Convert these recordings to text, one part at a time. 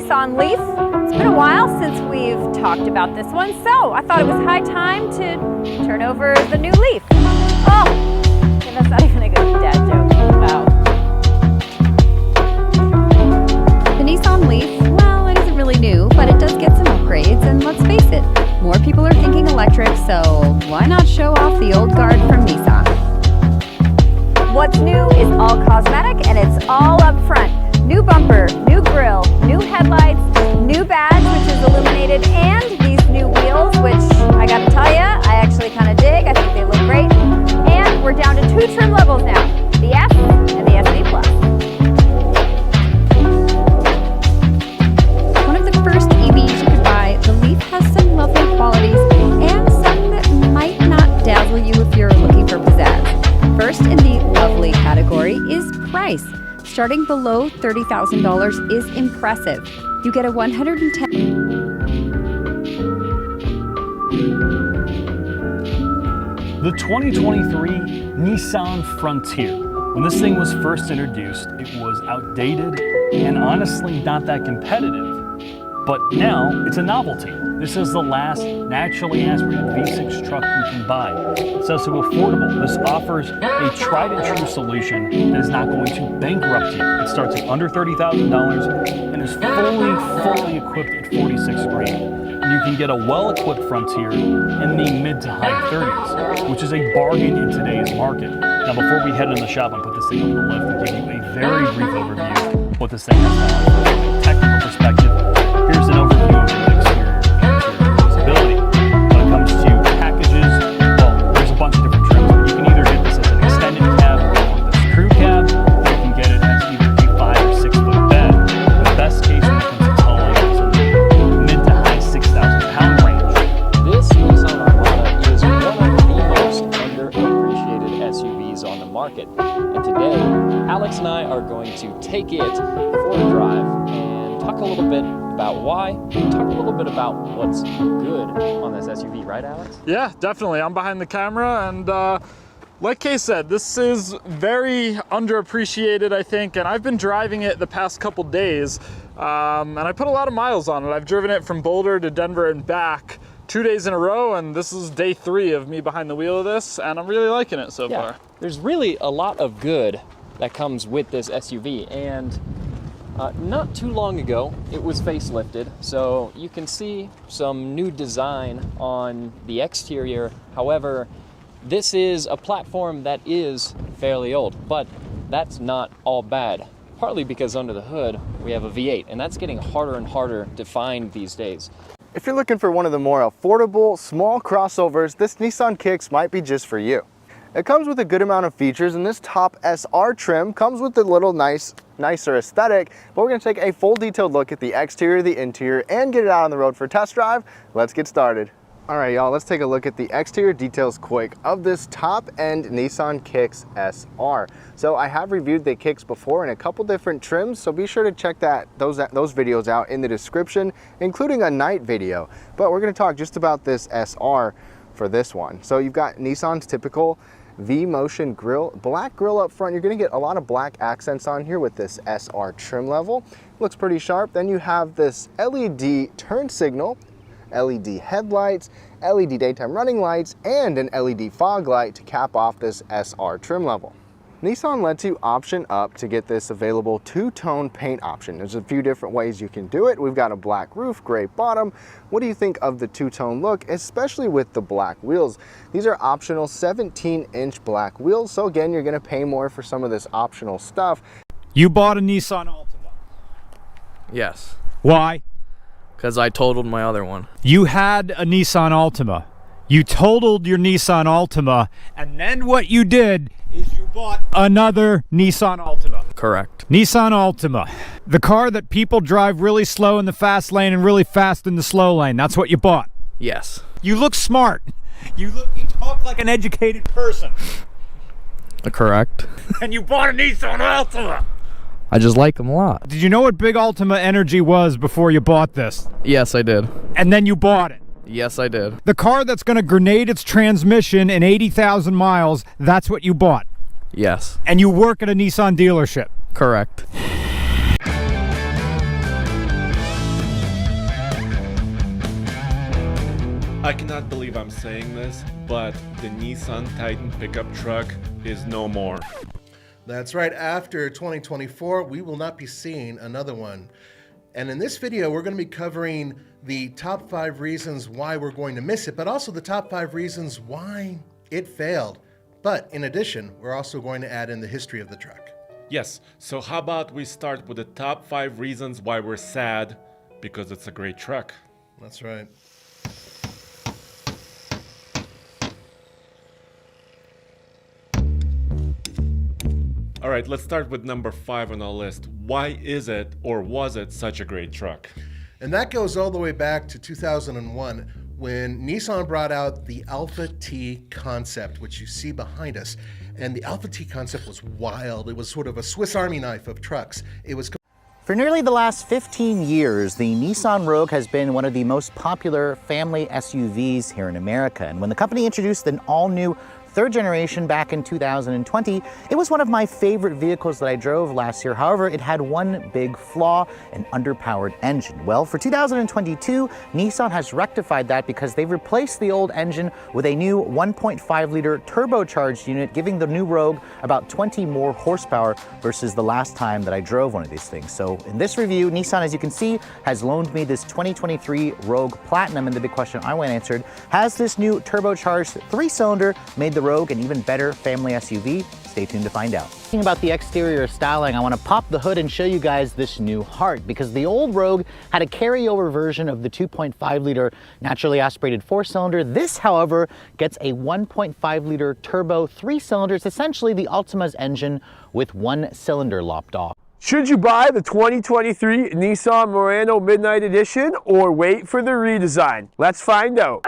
Nissan Leaf. It's been a while since we've talked about this one, so I thought it was high time to turn over the new Leaf. Oh, and that's not even a good dad joke. Wow. The Nissan Leaf, well, it isn't really new, but it does get some upgrades, and let's face it, more people are thinking electric, so why not show off the old guard from Nissan? What's new is all cosmetic, and it's all up front. New bumper, new grille, new headlights, new badge, which is illuminated, and these new wheels, which I gotta tell ya, I actually kind of dig. I think they look great. And we're down to 2 trim levels now, the S and the SD Plus. One of the first EVs you could buy, the Leaf has some lovely qualities and some that might not dazzle you if you're looking for pizzazz. First in the lovely category is price. Starting below $30,000 is impressive. You get a 110. The 2023 Nissan Frontier. When this thing was first introduced, it was outdated and honestly not that competitive. But now it's a novelty. This is the last naturally aspirated V6 truck you can buy. It's also affordable. This offers a tried and true solution that is not going to bankrupt you. It starts at under $30,000 and is fully equipped at $46 grand. And you can get a well-equipped Frontier in the mid to high 30s, which is a bargain in today's market. Now, before we head in the shop and put this thing on the lift and give you a very brief overview of what this thing has to offer from a technical perspective, here's an overview of the exterior and interior usability. When it comes to packages, well, there's a bunch of different trims. You can either get this as an extended cab or this crew cab, or you can get it as either a 5 or 6 foot bed. The best case when it comes to towing is in the mid to high 6,000 pound range. This Nissan Armada is one of the most underappreciated SUVs on the market. And today, Alex and I are going to take it for a drive and talk a little bit about why, and talk a little bit about what's good on this SUV, right, Alex? Yeah, definitely. I'm behind the camera, and like Kay said, this is very underappreciated, I think, and I've been driving it the past couple days, and I put a lot of miles on it. I've driven it from Boulder to Denver and back 2 days in a row, and this is day 3 of me behind the wheel of this, and I'm really liking it so far. There's really a lot of good that comes with this SUV, and not too long ago, it was facelifted, so you can see some new design on the exterior. However, this is a platform that is fairly old, but that's not all bad. Partly because under the hood, we have a V8, and that's getting harder and harder to find these days. If you're looking for one of the more affordable, small crossovers, this Nissan Kicks might be just for you. It comes with a good amount of features, and this top SR trim comes with a little nicer aesthetic, but we're gonna take a full detailed look at the exterior, the interior, and get it out on the road for a test drive. Let's get started. All right, y'all, let's take a look at the exterior details quick of this top-end Nissan Kicks SR. So I have reviewed the Kicks before in a couple different trims, so be sure to check those videos out in the description, including a night video. But we're gonna talk just about this SR for this one. So you've got Nissan's typical V-motion grille, black grille up front. You're gonna get a lot of black accents on here with this SR trim level. Looks pretty sharp. Then you have this LED turn signal, LED headlights, LED daytime running lights, and an LED fog light to cap off this SR trim level. Nissan lets you option up to get this available 2-tone paint option. There's a few different ways you can do it. We've got a black roof, gray bottom. What do you think of the 2-tone look, especially with the black wheels? These are optional 17-inch black wheels, so again, you're gonna pay more for some of this optional stuff. You bought a Nissan Altima. Yes, Why? because I totaled my other one. You had a Nissan Altima. You totaled your Nissan Altima, and then what you did is you bought another Nissan Altima. Correct. Nissan Altima, the car that people drive really slow in the fast lane and really fast in the slow lane. That's what you bought. Yes. You look smart. You talk like an educated person. Correct. And you bought a Nissan Altima. I just like them a lot. Did you know what Big Altima Energy was before you bought this? Yes, I did. And then you bought it. Yes, I did. The car that's going to grenade its transmission in 80,000 miles, that's what you bought. Yes. And you work at a Nissan dealership. Correct. I cannot believe I'm saying this, but the Nissan Titan pickup truck is no more. That's right, after 2024, we will not be seeing another one. And in this video, we're going to be covering the top 5 reasons why we're going to miss it, but also the top 5 reasons why it failed. But in addition, we're also going to add in the history of the truck. Yes, so how about we start with the top 5 reasons why we're sad, because it's a great truck. That's right. All right, let's start with number 5 on our list. Why is it, or was it, such a great truck? And that goes all the way back to 2001 when Nissan brought out the Alpha T concept, which you see behind us. And the Alpha T concept was wild. It was sort of a Swiss Army knife of trucks. It was For nearly the last 15 years, the Nissan Rogue has been one of the most popular family SUVs here in America. And when the company introduced an all-new third generation back in 2020, it was one of my favorite vehicles that I drove last year. However, it had one big flaw, an underpowered engine. Well, for 2022, Nissan has rectified that because they've replaced the old engine with a new 1.5-liter turbocharged unit, giving the new Rogue about 20 more horsepower versus the last time that I drove one of these things. So in this review, Nissan, as you can see, has loaned me this 2023 Rogue Platinum, and the big question I want answered, has this new turbocharged 3-cylinder made the Rogue an even better family SUV? Stay tuned to find out. Talking about the exterior styling, I want to pop the hood and show you guys this new heart, because the old Rogue had a carryover version of the 2.5-liter naturally aspirated 4-cylinder. This, however, gets a 1.5-liter turbo 3-cylinder. It's essentially the Altima's engine with one cylinder lopped off. Should you buy the 2023 Nissan Murano Midnight Edition or wait for the redesign? Let's find out.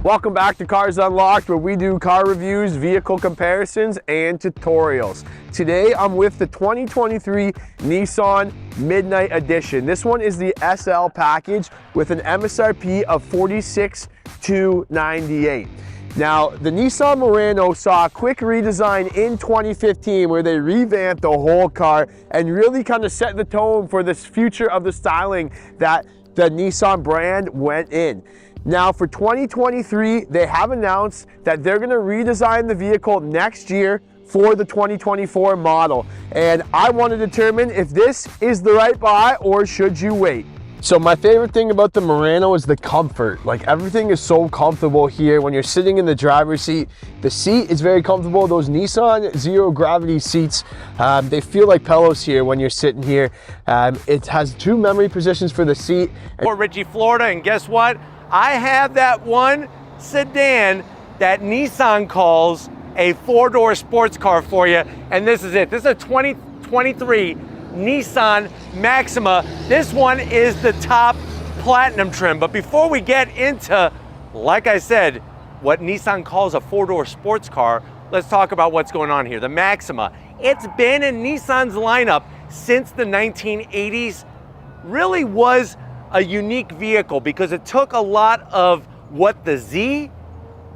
Welcome back to Cars Unlocked, where we do car reviews, vehicle comparisons, and tutorials. Today, I'm with the 2023 Nissan Midnight Edition. This one is the SL package with an MSRP of $46,298. Now, the Nissan Murano saw a quick redesign in 2015 where they revamped the whole car and really kind of set the tone for this future of the styling that the Nissan brand went in. Now for 2023, they have announced that they're gonna redesign the vehicle next year for the 2024 model. And I want to determine if this is the right buy or should you wait. So my favorite thing about the Murano is the comfort. Like, everything is so comfortable here when you're sitting in the driver's seat. The seat is very comfortable. Those Nissan zero gravity seats, they feel like pillows here when you're sitting here. It has 2 memory positions for the seat. Port Richey, Florida, and guess what? I have that one sedan that Nissan calls a 4-door sports car for you, and this is it. This is a 2023 Nissan Maxima. This one is the top platinum trim. But before we get into, like I said, what Nissan calls a 4-door sports car, let's talk about what's going on here. The Maxima, it's been in Nissan's lineup since the 1980s, really was a unique vehicle because it took a lot of what the Z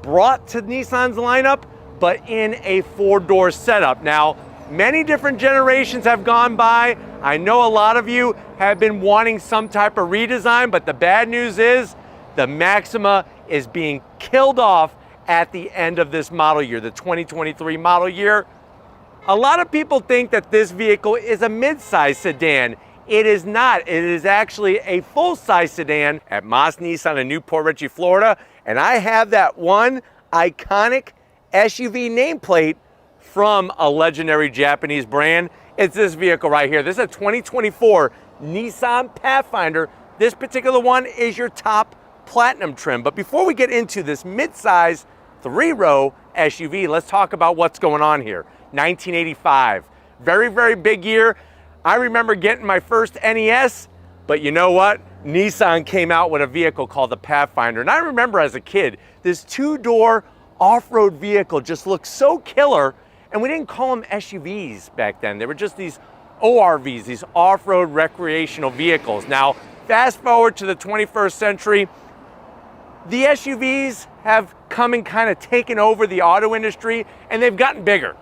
brought to Nissan's lineup, but in a 4-door setup. Now, many different generations have gone by. I know a lot of you have been wanting some type of redesign, but the bad news is the Maxima is being killed off at the end of this model year, the 2023 model year. A lot of people think that this vehicle is a mid-size sedan. It is not. It is actually a full-size sedan at Moss Nissan in Newport Richey, Florida. And I have that one iconic SUV nameplate from a legendary Japanese brand. It's this vehicle right here. This is a 2024 Nissan Pathfinder. This particular one is your top platinum trim. But before we get into this mid-size 3-row SUV, let's talk about what's going on here. 1985, very, very big year. I remember getting my first NES, but you know what? Nissan came out with a vehicle called the Pathfinder. And I remember as a kid, this 2-door off-road vehicle just looked so killer. And we didn't call them SUVs back then. They were just these ORVs, these off-road recreational vehicles. Now, fast forward to the 21st century, the SUVs have come and kind of taken over the auto industry, and they've gotten bigger.